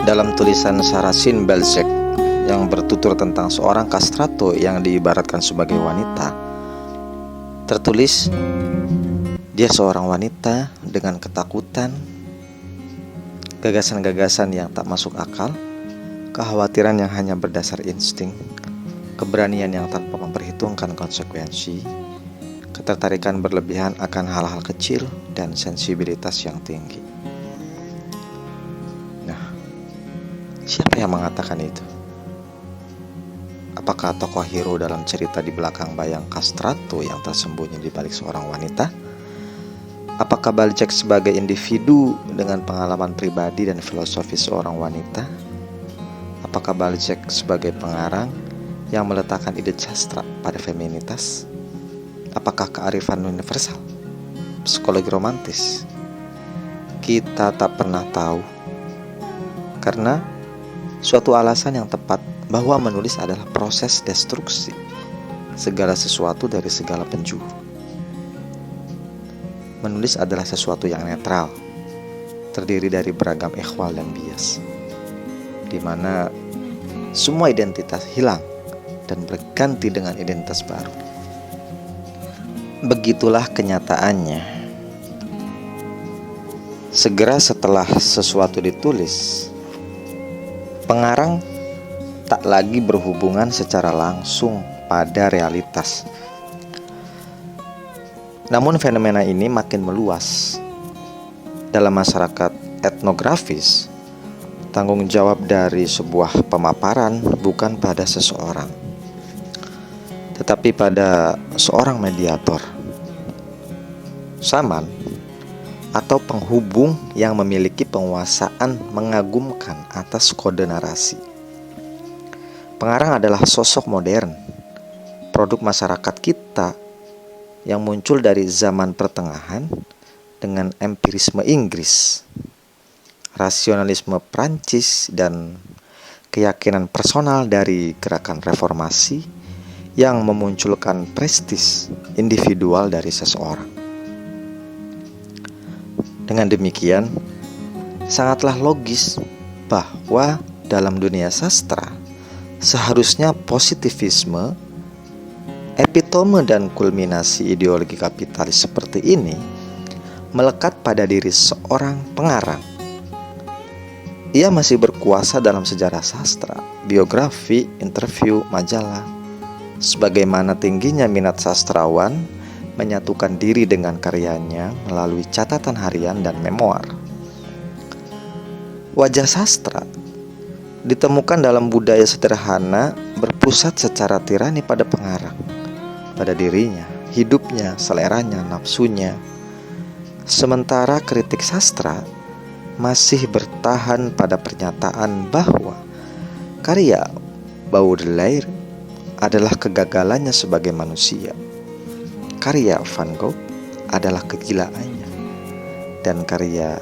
Dalam tulisan Sarasin Belzec yang bertutur tentang seorang kastrato yang diibaratkan sebagai wanita, tertulis, dia seorang wanita dengan ketakutan, gagasan-gagasan yang tak masuk akal, kekhawatiran yang hanya berdasar insting, keberanian yang tanpa memperhitungkan konsekuensi, ketertarikan berlebihan akan hal-hal kecil, dan sensibilitas yang tinggi. Nah, siapa yang mengatakan itu? Apakah tokoh hero dalam cerita di belakang bayang kastrato yang tersembunyi di balik seorang wanita? Apakah Balzac sebagai individu dengan pengalaman pribadi dan filosofi seorang wanita? Apakah Balzac sebagai pengarang yang meletakkan ide sastra pada feminitas? Apakah kearifan universal, psikologi romantis? Kita tak pernah tahu, karena suatu alasan yang tepat bahwa menulis adalah proses destruksi segala sesuatu dari segala penjuru. Menulis adalah sesuatu yang netral, terdiri dari beragam ikhwal dan bias, di mana semua identitas hilang dan berganti dengan identitas baru. Begitulah kenyataannya. Segera setelah sesuatu ditulis, pengarang tak lagi berhubungan secara langsung pada realitas. Namun fenomena ini makin meluas. Dalam masyarakat etnografis, tanggung jawab dari sebuah pemaparan bukan pada seseorang, tetapi pada seorang mediator, saman, atau penghubung yang memiliki penguasaan mengagumkan atas kode narasi. Pengarang adalah sosok modern, produk masyarakat kita yang muncul dari zaman pertengahan dengan empirisme Inggris, rasionalisme Prancis, dan keyakinan personal dari gerakan reformasi yang memunculkan prestis individual dari seseorang. Dengan demikian, sangatlah logis bahwa dalam dunia sastra, seharusnya positivisme, epitome dan kulminasi ideologi kapitalis seperti ini melekat pada diri seorang pengarang. Ia masih berkuasa dalam sejarah sastra, biografi, interview, majalah, sebagaimana tingginya minat sastrawan menyatukan diri dengan karyanya melalui catatan harian dan memoir. Wajah sastra ditemukan dalam budaya sederhana berpusat secara tirani pada pengarang, pada dirinya, hidupnya, seleranya, nafsunya. Sementara kritik sastra masih bertahan pada pernyataan bahwa karya Baudelaire adalah kegagalannya sebagai manusia, karya Van Gogh adalah kegilaannya, dan karya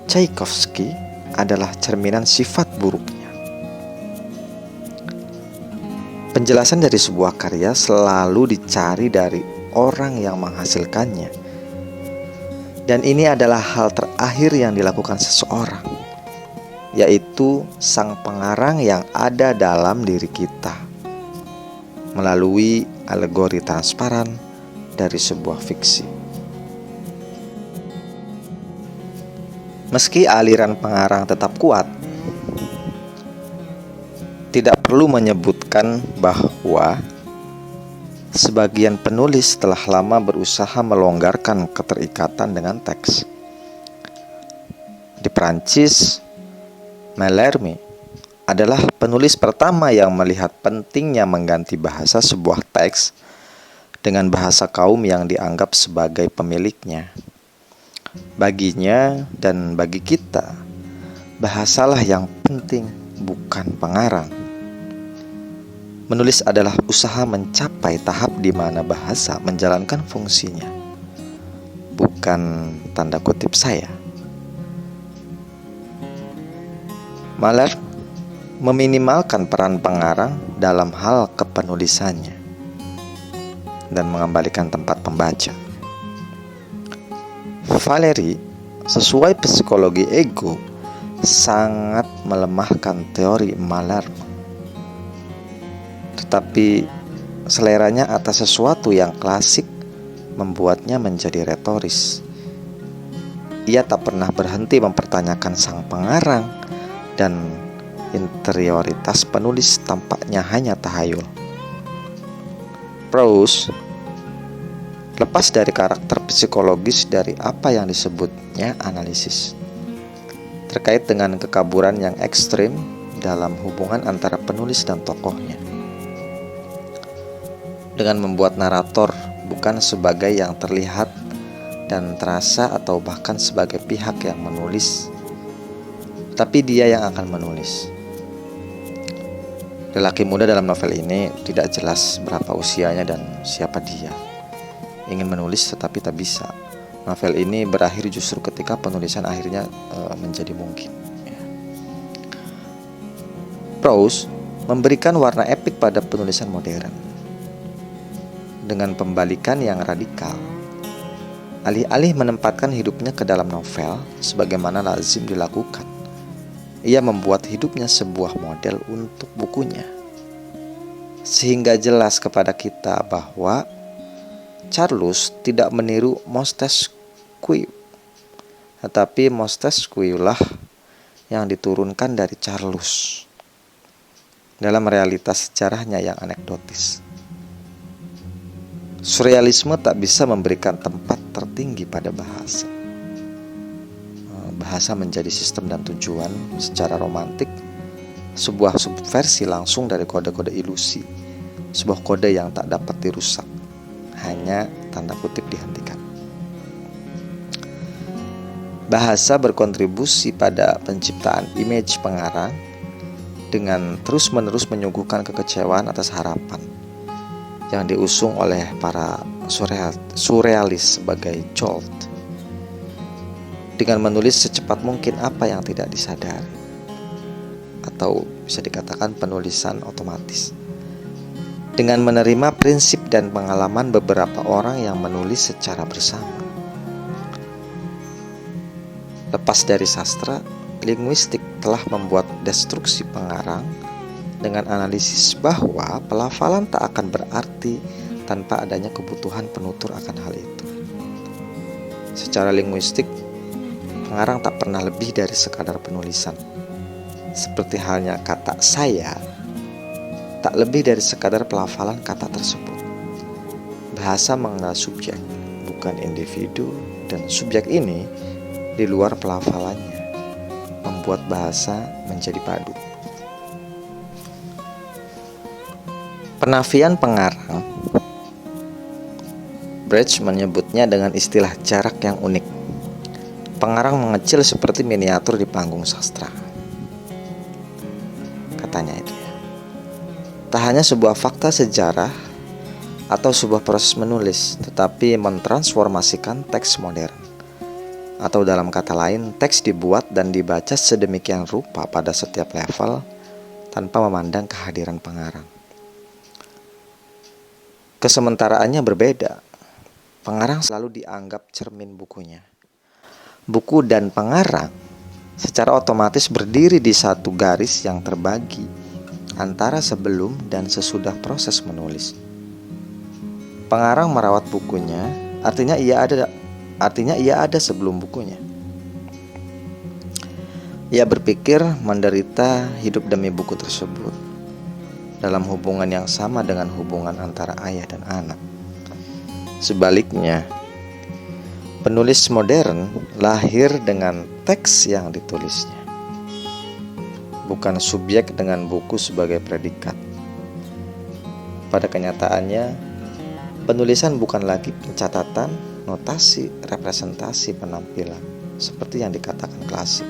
Tchaikovsky adalah cerminan sifat buruknya. Penjelasan dari sebuah karya selalu dicari dari orang yang menghasilkannya, dan ini adalah hal terakhir yang dilakukan seseorang, yaitu sang pengarang yang ada dalam diri kita, melalui alegori transparan dari sebuah fiksi. Meski aliran pengarang tetap kuat, tidak perlu menyebutkan bahwa sebagian penulis telah lama berusaha melonggarkan keterikatan dengan teks. Di Prancis, Mallarmé adalah penulis pertama yang melihat pentingnya mengganti bahasa sebuah teks dengan bahasa kaum yang dianggap sebagai pemiliknya. Baginya dan bagi kita, bahasalah yang penting, bukan pengarang. Menulis adalah usaha mencapai tahap di mana bahasa menjalankan fungsinya, bukan tanda kutip saya. Mallarmé meminimalkan peran pengarang dalam hal kepenulisannya dan mengembalikan tempat pembaca. Valéry, sesuai psikologi ego, sangat melemahkan teori Mallarmé. Tetapi seleranya atas sesuatu yang klasik membuatnya menjadi retoris. Ia tak pernah berhenti mempertanyakan sang pengarang, dan interioritas penulis tampaknya hanya tahayul. Proust lepas dari karakter psikologis dari apa yang disebutnya analisis, terkait dengan kekaburan yang ekstrim dalam hubungan antara penulis dan tokohnya, dengan membuat narator bukan sebagai yang terlihat dan terasa atau bahkan sebagai pihak yang menulis, tapi dia yang akan menulis. Lelaki muda dalam novel ini tidak jelas berapa usianya dan siapa dia. Ingin menulis tetapi tak bisa. Novel ini berakhir justru ketika penulisan akhirnya menjadi mungkin. Proust memberikan warna epik pada penulisan modern dengan pembalikan yang radikal. Alih-alih menempatkan hidupnya ke dalam novel sebagaimana lazim dilakukan, ia membuat hidupnya sebuah model untuk bukunya, sehingga jelas kepada kita bahwa Charlus tidak meniru Montesquieu, tetapi Montesquieu lah yang diturunkan dari Charlus dalam realitas sejarahnya yang anekdotis. Surrealisme tak bisa memberikan tempat tertinggi pada bahasa. Bahasa menjadi sistem dan tujuan secara romantik, sebuah subversi langsung dari kode-kode ilusi, sebuah kode yang tak dapat dirusak, hanya tanda kutip dihentikan. Bahasa berkontribusi pada penciptaan image pengarang dengan terus-menerus menyuguhkan kekecewaan atas harapan yang diusung oleh para surrealis sebagai jolt, dengan menulis secepat mungkin apa yang tidak disadari, atau bisa dikatakan penulisan otomatis, dengan menerima prinsip dan pengalaman beberapa orang yang menulis secara bersama. Lepas dari sastra, linguistik telah membuat destruksi pengarang dengan analisis bahwa pelafalan tak akan berarti tanpa adanya kebutuhan penutur akan hal itu. Secara linguistik, pengarang tak pernah lebih dari sekadar penulisan. Seperti halnya kata saya tak lebih dari sekadar pelafalan kata tersebut. Bahasa mengenal subjek, bukan individu, dan subjek ini di luar pelafalannya membuat bahasa menjadi padu. Penafian pengarang, Brecht menyebutnya dengan istilah jarak yang unik. Pengarang mengecil seperti miniatur di panggung sastra, katanya itu ya. Tak hanya sebuah fakta sejarah atau sebuah proses menulis, tetapi mentransformasikan teks modern. Atau dalam kata lain, teks dibuat dan dibaca sedemikian rupa pada setiap level tanpa memandang kehadiran pengarang. Kesementaraannya berbeda. Pengarang selalu dianggap cermin bukunya. Buku dan pengarang secara otomatis berdiri di satu garis yang terbagi antara sebelum dan sesudah proses menulis. Pengarang merawat bukunya, artinya ia ada sebelum bukunya. Ia berpikir, menderita hidup demi buku tersebut, dalam hubungan yang sama dengan hubungan antara ayah dan anak. Sebaliknya, penulis modern lahir dengan teks yang ditulisnya, bukan subjek dengan buku sebagai predikat. Pada kenyataannya, penulisan bukan lagi pencatatan, notasi, representasi penampilan seperti yang dikatakan klasik,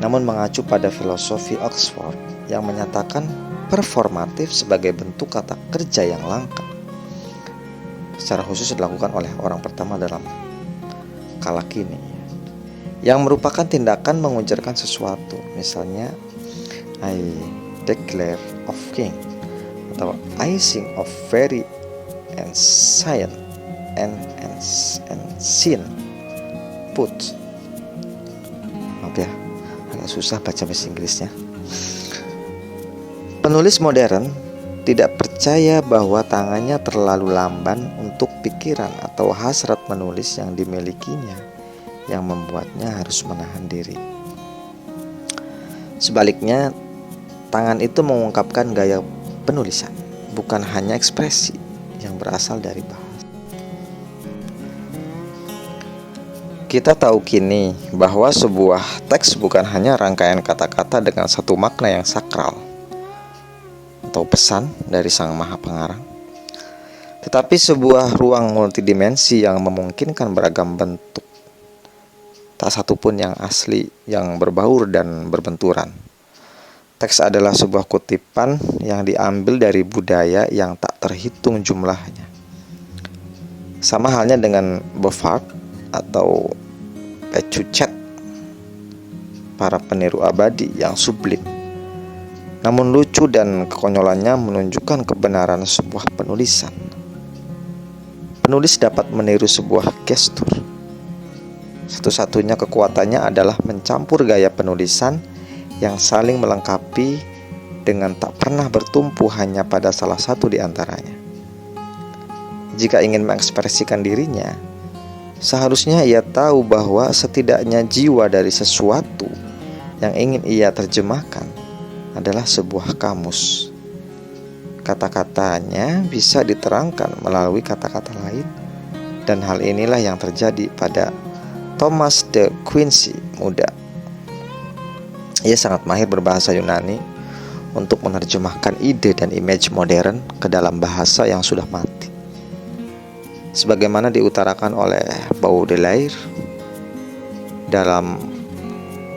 namun mengacu pada filosofi Oxford yang menyatakan performatif sebagai bentuk kata kerja yang langka, secara khusus dilakukan oleh orang pertama dalam kala kini, yang merupakan tindakan mengujarkan sesuatu, misalnya I declare of king, atau I sing of very ancient and sin put. Maaf ya, agak susah baca bahasa Inggrisnya. Penulis modern tidak percaya bahwa tangannya terlalu lamban untuk pikiran atau hasrat menulis yang dimilikinya yang membuatnya harus menahan diri. Sebaliknya, tangan itu mengungkapkan gaya penulisan, bukan hanya ekspresi yang berasal dari bahasa. Kita tahu kini bahwa sebuah teks bukan hanya rangkaian kata-kata dengan satu makna yang sakral atau pesan dari Sang Maha Pengarang, tetapi sebuah ruang multidimensi yang memungkinkan beragam bentuk. Tak satu pun yang asli, yang berbaur dan berbenturan. Teks adalah sebuah kutipan yang diambil dari budaya yang tak terhitung jumlahnya. Sama halnya dengan Bovard atau Pecuchet, para peniru abadi yang sublim. Namun lucu dan kekonyolannya menunjukkan kebenaran sebuah penulisan. Penulis dapat meniru sebuah gestur. Satu-satunya kekuatannya adalah mencampur gaya penulisan yang saling melengkapi dengan tak pernah bertumpu hanya pada salah satu di antaranya. Jika ingin mengekspresikan dirinya, seharusnya ia tahu bahwa setidaknya jiwa dari sesuatu yang ingin ia terjemahkan adalah sebuah kamus. Kata-katanya bisa diterangkan melalui kata-kata lain, dan hal inilah yang terjadi pada Thomas de Quincey muda. Ia sangat mahir berbahasa Yunani untuk menerjemahkan ide dan image modern ke dalam bahasa yang sudah mati. Sebagaimana diutarakan oleh Baudelaire dalam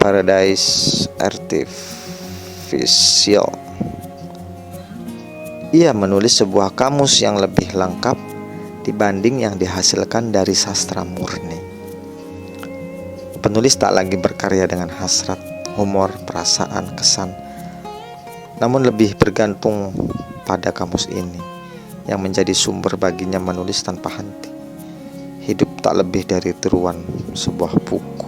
Paradise Artificial. Ia menulis sebuah kamus yang lebih lengkap dibanding yang dihasilkan dari sastra murni. Penulis tak lagi berkarya dengan hasrat, humor, perasaan, kesan, namun lebih bergantung pada kamus ini yang menjadi sumber baginya menulis tanpa henti. Hidup tak lebih dari tiruan sebuah buku.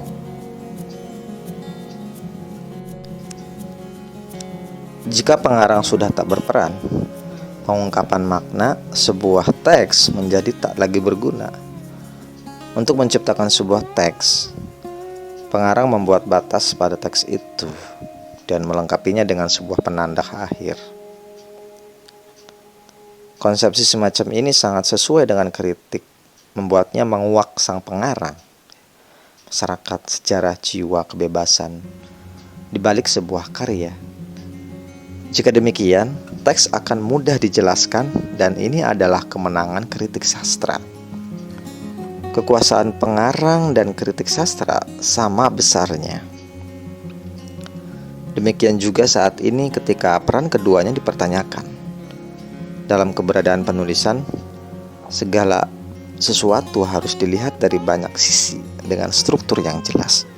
Jika pengarang sudah tak berperan, pengungkapan makna sebuah teks menjadi tak lagi berguna. Untuk menciptakan sebuah teks, pengarang membuat batas pada teks itu dan melengkapinya dengan sebuah penanda akhir. Konsepsi semacam ini sangat sesuai dengan kritik, membuatnya menguak sang pengarang. Masyarakat, sejarah, jiwa, kebebasan di balik sebuah karya. Jika demikian, teks akan mudah dijelaskan, dan ini adalah kemenangan kritik sastra. Kekuasaan pengarang dan kritik sastra sama besarnya. Demikian juga saat ini ketika peran keduanya dipertanyakan. Dalam keberadaan penulisan, segala sesuatu harus dilihat dari banyak sisi dengan struktur yang jelas.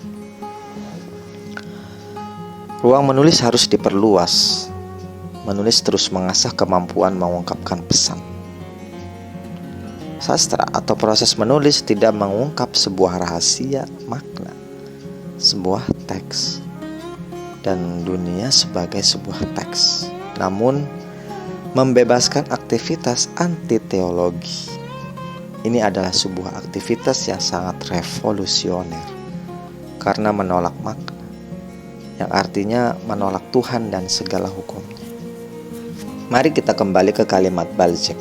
Ruang menulis harus diperluas. Menulis terus mengasah kemampuan mengungkapkan pesan. Sastra atau proses menulis tidak mengungkap sebuah rahasia makna, sebuah teks, dan dunia sebagai sebuah teks, namun membebaskan aktivitas anti-teologi. Ini adalah sebuah aktivitas yang sangat revolusioner karena menolak makna, yang artinya menolak Tuhan dan segala hukumnya. Mari kita kembali ke kalimat Balzac.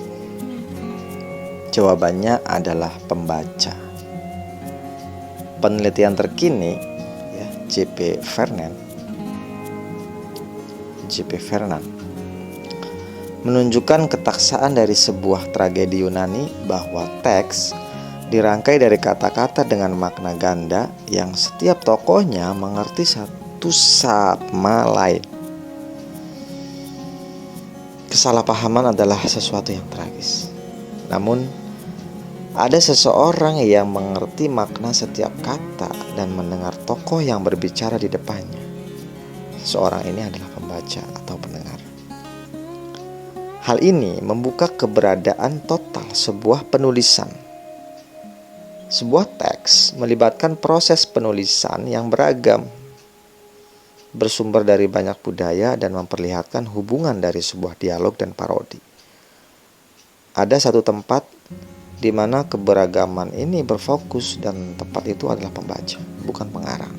Jawabannya adalah pembaca. Penelitian terkini, J.P. Vernon menunjukkan ketaksaan dari sebuah tragedi Yunani bahwa teks dirangkai dari kata-kata dengan makna ganda yang setiap tokohnya mengerti satu sama lain. Kesalahpahaman adalah sesuatu yang tragis. Namun, ada seseorang yang mengerti makna setiap kata dan mendengar tokoh yang berbicara di depannya. Seseorang ini adalah pembaca atau pendengar. Hal ini membuka keberadaan total sebuah penulisan. Sebuah teks melibatkan proses penulisan yang beragam bersumber dari banyak budaya dan memperlihatkan hubungan dari sebuah dialog dan parodi. Ada satu tempat di mana keberagaman ini berfokus dan tempat itu adalah pembaca, bukan pengarang.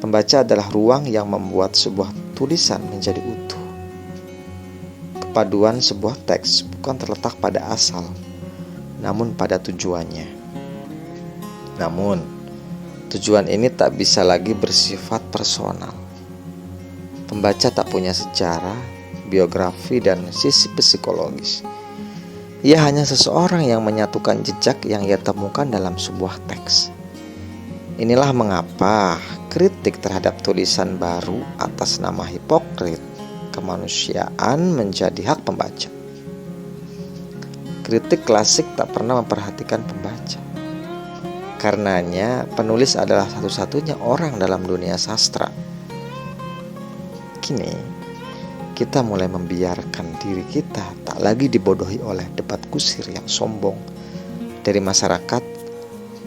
Pembaca adalah ruang yang membuat sebuah tulisan menjadi utuh. Kepaduan sebuah teks bukan terletak pada asal, namun pada tujuannya. Namun, tujuan ini tak bisa lagi bersifat personal. Pembaca tak punya sejarah, biografi, dan sisi psikologis. Ia hanya seseorang yang menyatukan jejak yang ia temukan dalam sebuah teks. Inilah mengapa kritik terhadap tulisan baru atas nama hipokrit kemanusiaan menjadi hak pembaca. Kritik klasik tak pernah memperhatikan pembaca. Karenanya, penulis adalah satu-satunya orang dalam dunia sastra. Kini, kita mulai membiarkan diri kita tak lagi dibodohi oleh debat kusir yang sombong dari masyarakat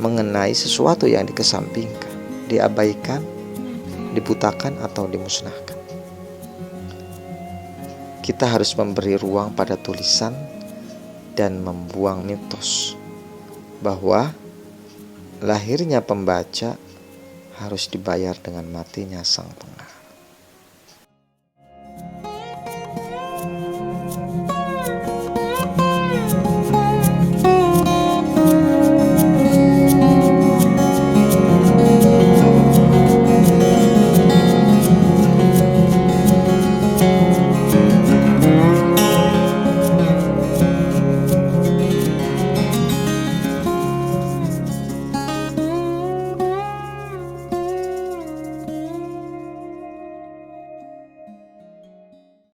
mengenai sesuatu yang dikesampingkan, diabaikan, dibutakan, atau dimusnahkan. Kita harus memberi ruang pada tulisan dan membuang mitos bahwa lahirnya pembaca harus dibayar dengan matinya sang pengarang.